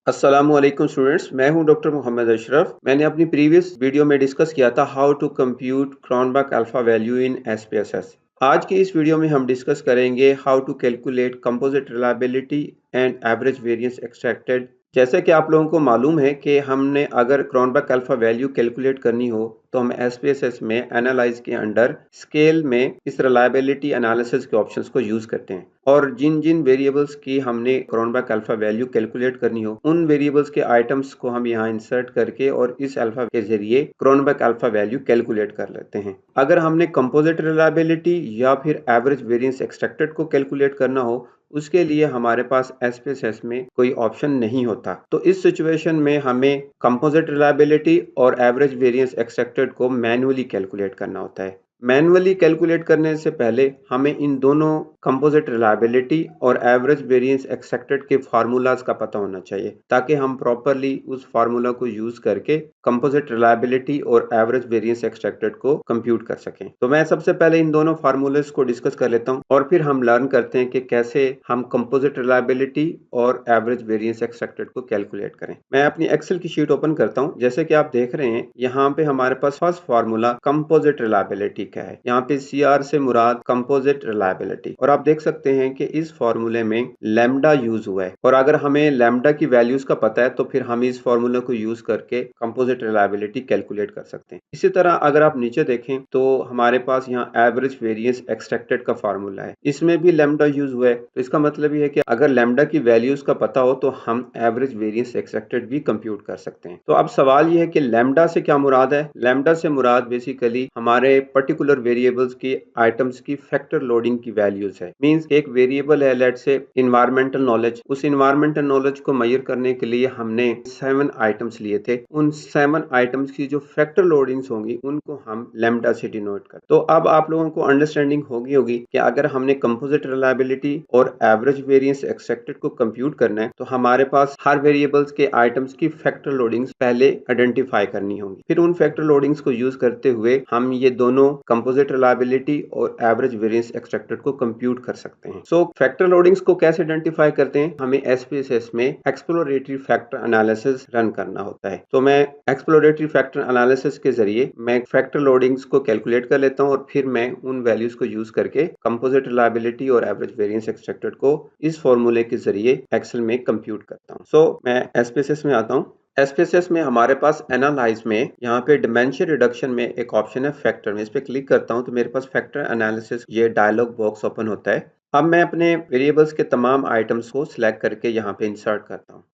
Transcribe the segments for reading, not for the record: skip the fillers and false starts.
अस्सलामुअलैकुम स्टूडेंट्स, मैं हूं डॉक्टर मोहम्मद अशरफ। मैंने अपनी प्रीवियस वीडियो में डिस्कस किया था how to compute Cronbach alpha value in SPSS. आज की इस वीडियो में हम डिस्कस करेंगे how to calculate composite reliability and average variance extracted. जैसे कि आप लोगों को मालूम है कि हमने अगर क्रॉनबेक अल्फा वैल्यू कैलकुलेट करनी हो तो हम एसपीएसएस में एनालाइज के अंडर स्केल में इस रिलायबिलिटी एनालिसिस के ऑप्शंस को यूज करते हैं और जिन जिन वेरिएबल्स की हमने क्रॉनबेक अल्फा वैल्यू कैलकुलेट करनी हो उन वेरिएबल्स के आइटम्स को हम यहाँ इंसर्ट करके और इस अल्फा के जरिए क्रॉनबेक अल्फा वैल्यू कैलकुलेट कर लेते हैं। अगर हमने कंपोजिट रिलायबिलिटी या फिर एवरेज वेरिएंस एक्सट्रैक्टेड को कैलकुलेट करना हो उसके लिए हमारे पास एसपीएसएस में कोई ऑप्शन नहीं होता। तो इस सिचुएशन में हमें कंपोजिट रिलायबिलिटी और एवरेज वेरिएंस एक्सट्रैक्टेड को मैन्युअली कैलकुलेट करना होता है। मैन्युअली कैलकुलेट करने से पहले हमें इन दोनों कंपोजिट रिलायबिलिटी और एवरेज वेरिएंस एक्सपेक्टेड के फार्मूलाज का पता होना चाहिए ताकि हम प्रॉपरली उस फार्मूला को यूज करके कंपोजिट रिलायबिलिटी और एवरेज वेरिएंस एक्सपेक्टेड को कंप्यूट कर सकें। तो मैं सबसे पहले इन दोनों फार्मूलाज को डिस्कस कर लेता हूं और फिर हम लर्न करते हैं कि कैसे हम कंपोजिट रिलायबिलिटी और एवरेज वेरिएंस एक्सपेक्टेड को कैलकुलेट करें। मैं अपनी एक्सेल की शीट ओपन करता हूं। जैसे कि आप देख रहे हैं यहाँ पे हमारे पास फर्स्ट फार्मूला कंपोजिट रिलायबिलिटी का है। यहाँ पे CR से मुराद कंपोजिट रिलायबिलिटी, और आप देख सकते हैं कि इस फॉर्मूले में लैम्डा यूज हुआ है और अगर हमें लैम्डा की वैल्यूज का पता है तो फिर हम इस फॉर्मूले को यूज करके कंपोजिट रिलायबिलिटी कैलकुलेट कर सकते हैं। इसी तरह अगर आप नीचे देखें तो हमारे पास यहाँ एवरेज वेरिएंस एक्सट्रैक्टेड का फार्मूला है, इसमें भी लैम्डा यूज हुआ है। तो इसका मतलब ये है कि अगर लैम्डा की वैल्यूज का पता हो तो हम एवरेज वेरिएंस एक्सट्रैक्टेड भी कंप्यूट कर सकते हैं। तो अब सवाल ये है कि लैम्डा से क्या मुराद है। लैम्डा से मुराद बेसिकली हमारे पर्टिकुलर वेरिएबल्स की आइटम्स की फैक्टर लोडिंग की वैल्यूज है। मींस एक वेरिएबल है लेट्स से इन्वायरमेंटल नॉलेज, उस इन्वायरमेंटल नॉलेज को मेजर करने के लिए हमने 7 आइटम्स लिए थे। उन 7 आइटम्स की जो फैक्टर लोडिंग्स होंगी उनको हम लैम्डा से डिनोट कर। तो अब आप लोगों को अंडरस्टैंडिंग होगी कि अगर हमने कंपोजिट रिलायबिलिटी और एवरेज वेरिएंस एक्सपेक्टेड को कंप्यूट करना है तो हमारे पास हर वेरिएबल्स के आइटम्स की फैक्टर लोडिंग्स पहले आइडेंटिफाई करनी होंगी। फिर उन फैक्टर लोडिंग्स को यूज करते हुए हम ये दोनों कंपोजिट रिलायबिलिटी और एवरेज वेरिएंस एक्सपेक्टेड को कंप्यूट कर सकते हैं। सो फैक्टर लोडिंग्स को कैसे आइडेंटिफाई करते हैं, हमें एसपीएसएस में एक्सप्लोरेटरी फैक्टर एनालिसिस रन करना होता है। तो मैं एक्सप्लोरेटरी फैक्टर एनालिसिस के जरिए मैं फैक्टर लोडिंग्स को कैलकुलेट कर लेता हूं और फिर मैं उन वैल्यूज को यूज करके कंपोजिट रिलायबिलिटी और एवरेज वेरिएंस एक्सपेक्टेड को इस फॉर्मूले के जरिए एक्सेल में कंप्यूट करता हूं। सो मैं एसपीएसएस में आता हूं। एसपीएसएस में हमारे पास एनालाइज में यहाँ पे डिमेंशन रिडक्शन में एक ऑप्शन है फैक्टर में, इस पे क्लिक करता हूँ तो मेरे पास फैक्टर एनालिसिस ये डायलॉग बॉक्स ओपन होता है। अब मैं अपने वेरिएबल्स के तमाम आइटम्स को सिलेक्ट करके यहाँ पे इंसर्ट करता हूँ।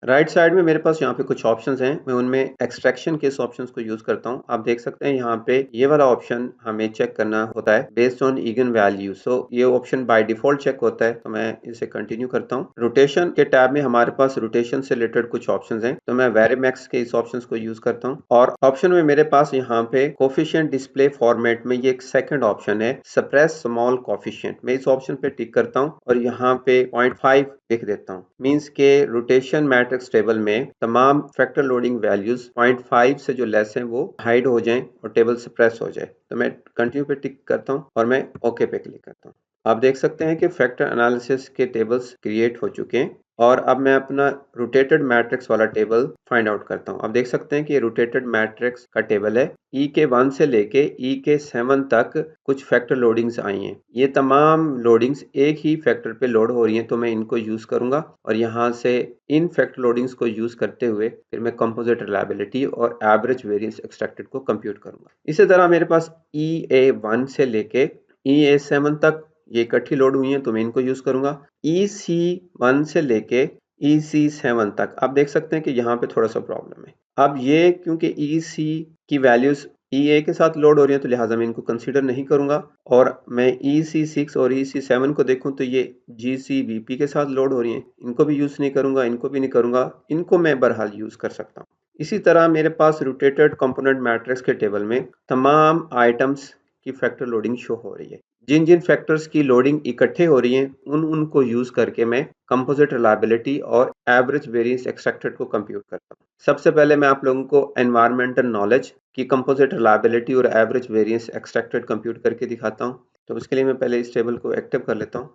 राइट साइड में मेरे पास यहाँ पे कुछ ऑप्शंस हैं, मैं उनमें एक्सट्रैक्शन के इस ऑप्शंस को यूज करता हूँ। आप देख सकते हैं यहाँ पे ये वाला ऑप्शन हमें चेक करना होता है बेस्ड ऑन ईगन वैल्यू। सो ये ऑप्शन बाय डिफॉल्ट चेक होता है, तो मैं इसे कंटिन्यू करता हूँ। रोटेशन के टैब में हमारे पास रोटेशन से रिलेटेड कुछ ऑप्शंस हैं, तो मैं वेरीमैक्स के इस ऑप्शन को यूज करता हूँ। और ऑप्शन में मेरे पास यहाँ पे कोफिशिएंट डिस्प्ले फॉर्मेट में ये एक सेकंड ऑप्शन है सप्रेस स्मॉल कोफिशिएंट, मैं इस ऑप्शन पे टिक करता हूँ और यहाँ पे 0.5 लिख देता हूँ। मींस के रोटेशन मैट्रिक्स टेबल में तमाम फैक्टर लोडिंग वैल्यूज 0.5 से जो लेस हैं वो हाइड हो जाएं और टेबल सप्रेस हो जाए। तो मैं कंटिन्यू पे टिक करता हूँ और मैं ओके पे क्लिक करता हूँ। आप देख सकते हैं कि फैक्टर एनालिसिस के टेबल्स क्रिएट हो चुके हैं और अब मैं अपना रोटेटेड मैट्रिक्स वाला टेबल फाइंड आउट करता हूँ। आप देख सकते हैं कि ये रोटेटेड मैट्रिक्स का टेबल है। ई के 1 से लेके ई के 7 तक कुछ फैक्टर लोडिंग्स आई हैं। ये तमाम लोडिंग्स एक ही फैक्टर पे लोड हो रही हैं, तो मैं इनको यूज करूंगा और यहाँ से इन फैक्टर लोडिंग्स को यूज करते हुए फिर मैं कंपोजिट रिलायबिलिटी और एवरेज वेरिएंस एक्सट्रैक्टेड को कंप्यूट करूंगा। इसी तरह मेरे पास EA1 से लेके EA7 तक ये इकट्ठी लोड हुई हैं, तो मैं इनको यूज करूंगा। EC1 से लेके EC7 तक आप देख सकते हैं कि यहाँ पे थोड़ा सा प्रॉब्लम है। अब ये क्योंकि EC की वैल्यूज EA के साथ लोड हो रही है तो लिहाजा मैं इनको कंसीडर नहीं करूंगा। और मैं EC6 और EC7 को देखूं तो ये GCVP के साथ लोड हो रही हैं, इनको भी यूज नहीं करूंगा, इनको भी नहीं करूंगा, इनको मैं बहरहाल यूज कर सकता हूँ। इसी तरह मेरे पास रोटेटेड कंपोनेंट मैट्रिक्स के टेबल में तमाम आइटम्स की फैक्टर लोडिंग शो हो रही है। जिन जिन फैक्टर्स की लोडिंग इकट्ठे हो रही हैं उनको यूज करके मैं कंपोजिट रिलायबिलिटी और एवरेज वेरिएंस एक्सट्रैक्टेड को कंप्यूट करता हूँ। सबसे पहले मैं आप लोगों को एनवायरमेंटल नॉलेज की कंपोजिट रिलायबिलिटी और एवरेज वेरिएंस एक्सट्रैक्टेड कंप्यूट करके दिखाता हूँ। तो उसके लिए मैं पहले इस टेबल को एक्टिव कर लेता हूँ।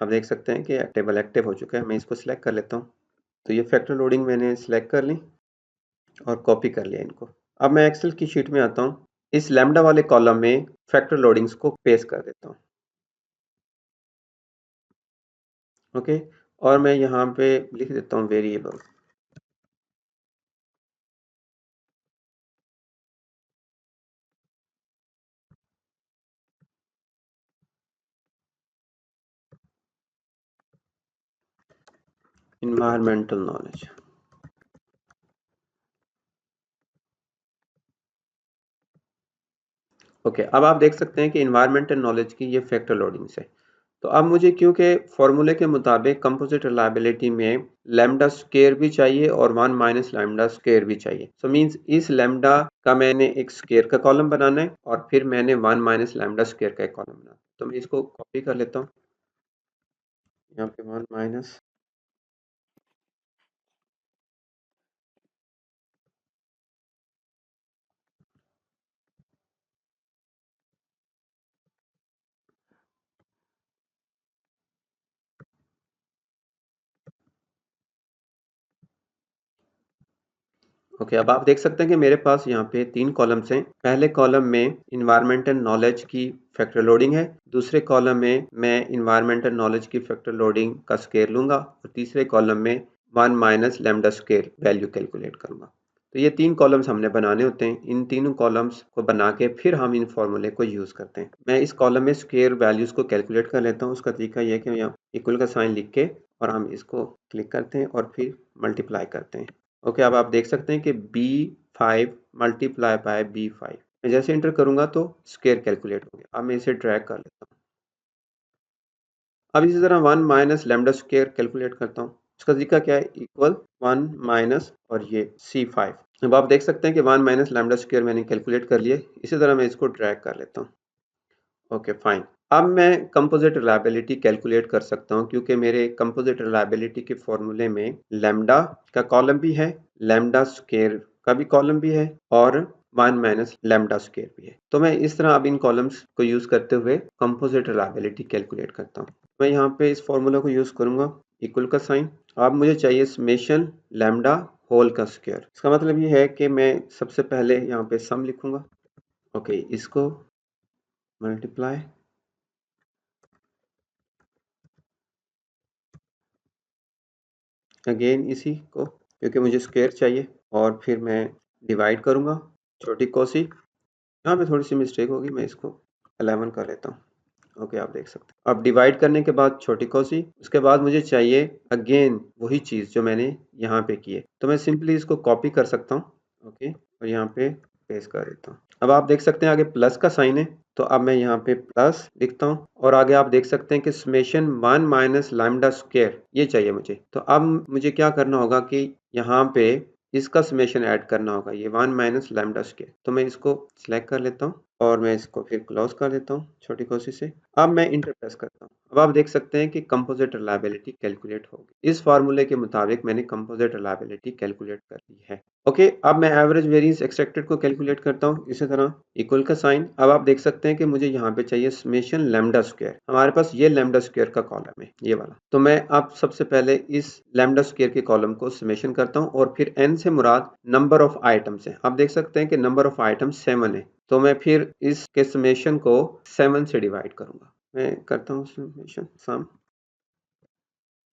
आप देख सकते हैं कि टेबल एक्टिव हो चुका है। मैं इसको सिलेक्ट कर लेता हूँ तो ये फैक्टर लोडिंग मैंने सिलेक्ट कर ली और कॉपी कर लिया इनको। अब मैं एक्सेल की शीट में आता हूँ, इस लैम्डा वाले कॉलम में फैक्टर लोडिंग्स को पेस्ट कर देता हूँ। ओके, और मैं यहाँ पे लिख देता हूँ वेरिएबल। Environmental knowledge. ओके, अब आप देख सकते हैं कि इन्वायरमेंटल नॉलेज की ये फैक्टर लोडिंग्स है। तो अब मुझे क्योंकि फॉर्मूले के मुताबिक कंपोजिट रिलायबिलिटी में लैम्डा स्क्वायर भी चाहिए और 1 माइनस लैम्डा स्क्वायर भी चाहिए। सो मींस इस लैम्डा का मैंने एक स्क्वायर का कॉलम बनाना है और फिर मैंने 1 माइनस लैम्डा स्क्वायर का एक कॉलम बनाना है। तो मैं इसको कॉपी कर लेता हूँ, यहाँ पे 1 माइनस। ओके, अब आप देख सकते हैं कि मेरे पास यहाँ पे 3 कॉलम्स हैं। पहले कॉलम में इन्वायरमेंटल नॉलेज की फैक्टर लोडिंग है, दूसरे कॉलम में मैं इन्वायरमेंटल नॉलेज की फैक्टर लोडिंग का स्क्वायर लूंगा और तीसरे कॉलम में 1 minus lambda square value calculate करूंगा। तो ये 3 कॉलम्स हमने बनाने होते हैं। इन तीनों कॉलम्स को बना के फिर हम इन फॉर्मूले को यूज करते हैं। मैं इस कॉलम में स्क्वायर वैल्यूज को कैलकुलेट कर लेता हूँ। उसका तरीका यह है कि यहाँ इक्वल का साइन लिख के और हम इसको क्लिक करते हैं और फिर मल्टीप्लाई करते हैं। ओके, अब आप देख सकते हैं कि B5 मल्टीप्लाई बाय B5। मैं जैसे इंटर करूंगा तो स्क्वायर कैलकुलेट हो गया। अब मैं इसे ड्रैग कर लेता हूँ। अब इसी तरह 1 माइनस लैम्डा स्क्वायर कैलकुलेट करता हूँ। इसका तरीका क्या है, इक्वल 1 माइनस और ये C5। अब आप देख सकते हैं कि 1 माइनस लैम्डा स्क्वायर मैंने कैलकुलेट कर लिया। इसी तरह मैं इसको ड्रैग कर लेता हूँ। Okay fine. अब मैं कंपोजिट रिलायबिलिटी कैलकुलेट कर सकता हूँ क्योंकि मेरे कंपोजिट रिलायबिलिटी के फॉर्मूले में लैम्डा का कॉलम भी है, लैम्डा स्क्वायर का भी कॉलम भी है और 1 माइनस लैम्डा स्क्वायर भी है। तो मैं इस तरह अब इन कॉलम्स को यूज करते हुए कंपोजिट रिलायबिलिटी कैलकुलेट करता हूँ। मैं यहाँ पे इस फॉर्मूला को यूज करूंगा, इक्वल का साइन। अब मुझे चाहिए समेशन लैम्डा होल का स्क्वायर। इसका मतलब ये है कि मैं सबसे पहले यहाँ पे सम लिखूंगा। ओके, इसको मल्टीप्लाई अगेन इसी को, क्योंकि मुझे स्क्वायर चाहिए, और फिर मैं डिवाइड करूंगा छोटी कोसी। यहाँ पे थोड़ी सी मिस्टेक होगी, मैं इसको 11 कर लेता हूँ। ओके, आप देख सकते हैं। अब डिवाइड करने के बाद छोटी कोसी, उसके बाद मुझे चाहिए अगेन वही चीज़ जो मैंने यहाँ पे की है। तो मैं सिंपली इसको कॉपी कर सकता हूँ। ओके, और यहाँ पे पेस्ट कर देता हूँ। अब आप देख सकते हैं आगे प्लस का साइन है, तो अब मैं यहाँ पे प्लस लिखता हूँ और आगे आप देख सकते हैं कि समेशन 1 माइनस लैम्डा स्क्वायर ये चाहिए मुझे। तो अब मुझे क्या करना होगा कि यहाँ पे इसका समेशन ऐड करना होगा, ये 1 माइनस लैम्डा स्क्वायर। तो मैं इसको सिलेक्ट कर लेता हूँ और मैं इसको फिर क्लोज कर देता हूँ छोटी कोशिश से। अब मैं इंटर प्रेस करता हूँ। अब आप देख सकते हैं कि कंपोजिट रिलायबिलिटी कैलकुलेट होगी। इस फार्मूले के मुताबिक मैंने कंपोजिट रिलायबिलिटी कैलकुलेट कर ली है। ओके, अब मैं एवरेज वेरिएंस एक्सपेक्टेड को कैलकुलेट करता हूँ। इसी तरह इक्वल का साइन। अब आप देख सकते हैं कि मुझे यहाँ पे चाहिए समेशन लैम्डा स्क्वायर। हमारे पास ये लैम्डा स्क्वायर का कॉलम है, ये वाला। तो मैं अब सबसे पहले इस लैम्डा स्क्वायर के कॉलम को समेशन करता हूँ और फिर n से मुराद नंबर ऑफ आइटम्स है। आप देख सकते हैं कि नंबर ऑफ आइटम्स 7 है। तो मैं फिर इसके समेशन को 7 से डिवाइड करूंगा। मैं करता हूँ summation some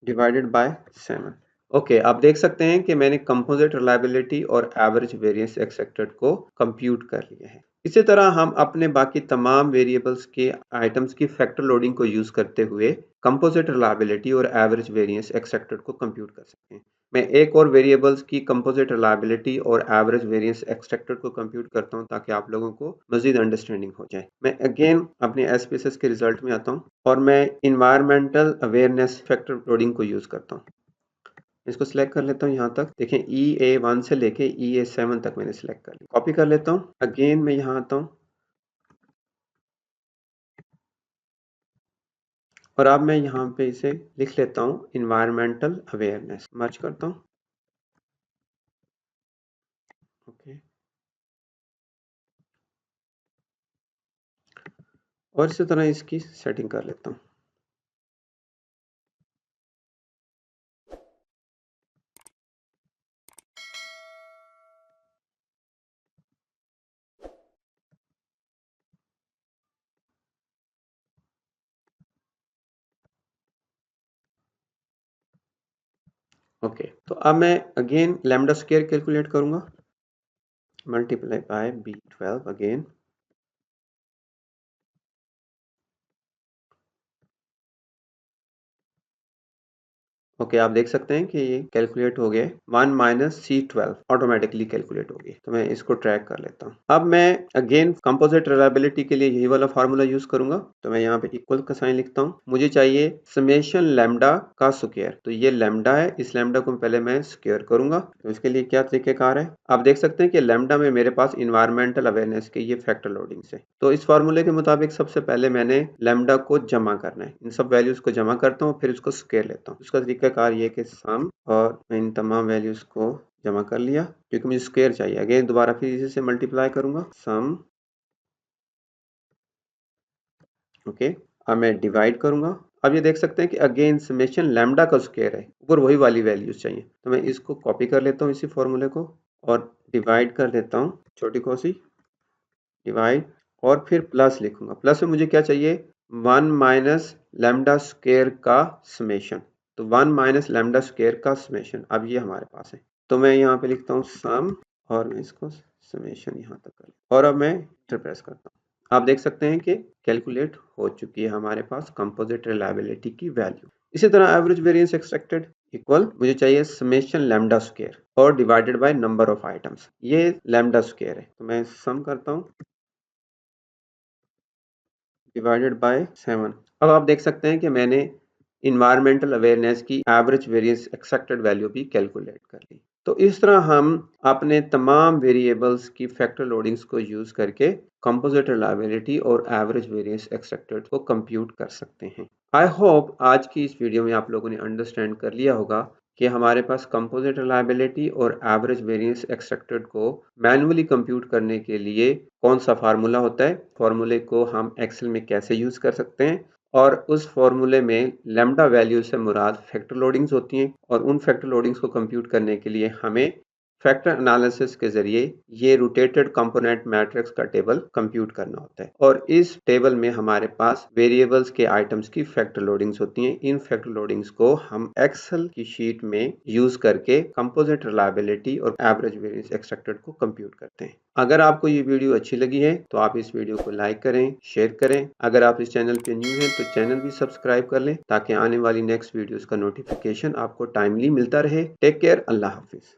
divided by 7। Okay, आप देख सकते हैं कि मैंने कंपोजिट रिलायबिलिटी और एवरेज वेरिएंस एक्सपेक्टेड को कंप्यूट कर लिया है। इसी तरह हम अपने बाकी तमाम वेरिएबल्स के आइटम्स की फैक्टर लोडिंग को यूज करते हुए कंपोजिट रिलायबिलिटी और एवरेज वेरिएंस एक्सपेक्टेड को कंप्यूट कर सकते हैं। मैं एक और वेरिएबल्स की कंपोजिट रिलायबिलिटी और एवरेज वेरिएंस एक्सपेक्टेड को कंप्यूट करता हूं ताकि आप लोगों को मजीद अंडरस्टैंडिंग हो जाए। मैं अगेन अपने एसपीएसएस के रिजल्ट में आता हूं और मैं इन्वायरमेंटल अवेयरनेस फैक्टर लोडिंग को यूज करता हूं। इसको सिलेक्ट कर लेता हूँ। यहाँ तक देखें, EA1 से लेके EA7 तक मैंने सिलेक्ट कर लिया। कॉपी कर लेता हूँ। अगेन मैं यहाँ आता हूँ और अब मैं यहाँ पे इसे लिख लेता हूँ इन्वायरमेंटल अवेयरनेस। मर्ज करता हूँ। ओके, और इसी तरह इसकी सेटिंग कर लेता हूँ। ओके, तो अब मैं अगेन लैम्डा स्क्वायर कैलकुलेट करूंगा, multiply by B12 again. Okay, आप देख सकते हैं कि ये कैलकुलेट हो गए 1 माइनस C12 ऑटोमेटिकली कैलकुलेट हो गई। तो मैं इसको ट्रैक कर लेता हूँ। अब मैं अगेन कंपोजिट रिलायबिलिटी के लिए यही वाला फार्मूला यूज करूंगा। तो मैं यहाँ पे इक्वल का साइन लिखता हूँ। मुझे चाहिए समेशन लैम्डा का स्क्वायर। तो ये लैम्डा है, इस लैम्डा को पहले मैं स्क्वायर करूंगा। तो इसके लिए क्या तरीकेकार है, आप देख सकते हैं कि लैम्डा में मेरे पास इन्वायरमेंटल अवेयरनेस के ये फैक्टर लोडिंग है। तो इस फार्मूले के मुताबिक सबसे पहले मैंने लैम्डा को जमा करना है, इन सब वैल्यूज को जमा करता हूँ, फिर उसको स्क्वायर लेता हूँ। उसका तरीकाकार ये कि सम, और मैं इन तमाम वैल्यूज को जमा कर लिया क्योंकि मुझे स्क्वायर चाहिए। अगेन दोबारा फिर इसी से मल्टीप्लाई करूंगा, सम। ओके, अब मैं डिवाइड करूंगा। अब ये देख सकते हैं कि अगेन समेशन लैम्डा का स्क्वायर है, ऊपर वही वाली वैल्यूज चाहिए। तो मैं इसको कॉपी कर लेता हूँ इसी फॉर्मूले को, और डिवाइड कर देता हूँ छोटी कोसी, डिवाइड, और फिर प्लस लिखूंगा। प्लस में मुझे क्या चाहिए, 1 माइनस लैम्डा स्क्वायर का समेशन। तो 1 माइनस लैम्डा स्क्वायर का समेशन अब ये हमारे पास है। तो मैं यहाँ पे लिखता हूँ सम, और मैं इसको समेशन यहाँ तक कर, और अब मैं एंटर प्रेस करता हूँ। आप देख सकते हैं कि कैलकुलेट हो चुकी है हमारे पास कंपोजिट रिलायबिलिटी की वैल्यू। इसी तरह एवरेज वेरिएंस एक्सट्रैक्टेड इक्वल मुझे चाहिए समेशन लैम्डा स्क्वायर और divided by number of items. ये लैम्डा स्क्वायर है, तो मैं सम करता हूँ, डिवाइडेड बाय 7। अब आप देख सकते हैं कि मैंने इन्वायरमेंटल अवेयरनेस की एवरेज वेरिएंस एक्सपेक्टेड वैल्यू भी कैलकुलेट कर ली। तो इस तरह हम अपने तमाम वेरिएबल्स की फैक्टर लोडिंग्स को यूज करके कंपोजिट रिलायबिलिटी और एवरेज वेरिएंस एक्सपेक्टेड को कंप्यूट कर सकते हैं। आई होप आज की इस वीडियो में आप लोगों ने अंडरस्टैंड कर लिया होगा कि हमारे पास कंपोजिट रिलायबिलिटी और एवरेज वेरिएंस एक्सपेक्टेड को मैन्युअली कंप्यूट करने के लिए कौन सा फार्मूला होता है, फार्मूले को हम एक्सेल में कैसे यूज कर सकते हैं, और उस फार्मूले में लैम्डा वैल्यू से मुराद फैक्टर लोडिंग्स होती हैं, और उन फैक्टर लोडिंग्स को कंप्यूट करने के लिए हमें फैक्टर एनालिसिस के जरिए ये रोटेटेड कंपोनेंट मैट्रिक्स का टेबल कंप्यूट करना होता है। और इस टेबल में हमारे पास वेरिएबल्स के आइटम्स की फैक्टर लोडिंग्स होती हैं। इन फैक्टर लोडिंग्स को हम एक्सेल की शीट में यूज करके कंपोजिट रिलायबिलिटी और एवरेज वेरिएंस एक्सपेक्टेड को कंप्यूट करते हैं। अगर आपको ये वीडियो अच्छी लगी है तो आप इस वीडियो को लाइक करें, शेयर करें। अगर आप इस चैनल पे न्यू हैं तो चैनल भी सब्सक्राइब कर लें ताकि आने वाली नेक्स्ट वीडियोस का नोटिफिकेशन आपको टाइमली मिलता रहे। टेक केयर, अल्लाह हाफिज।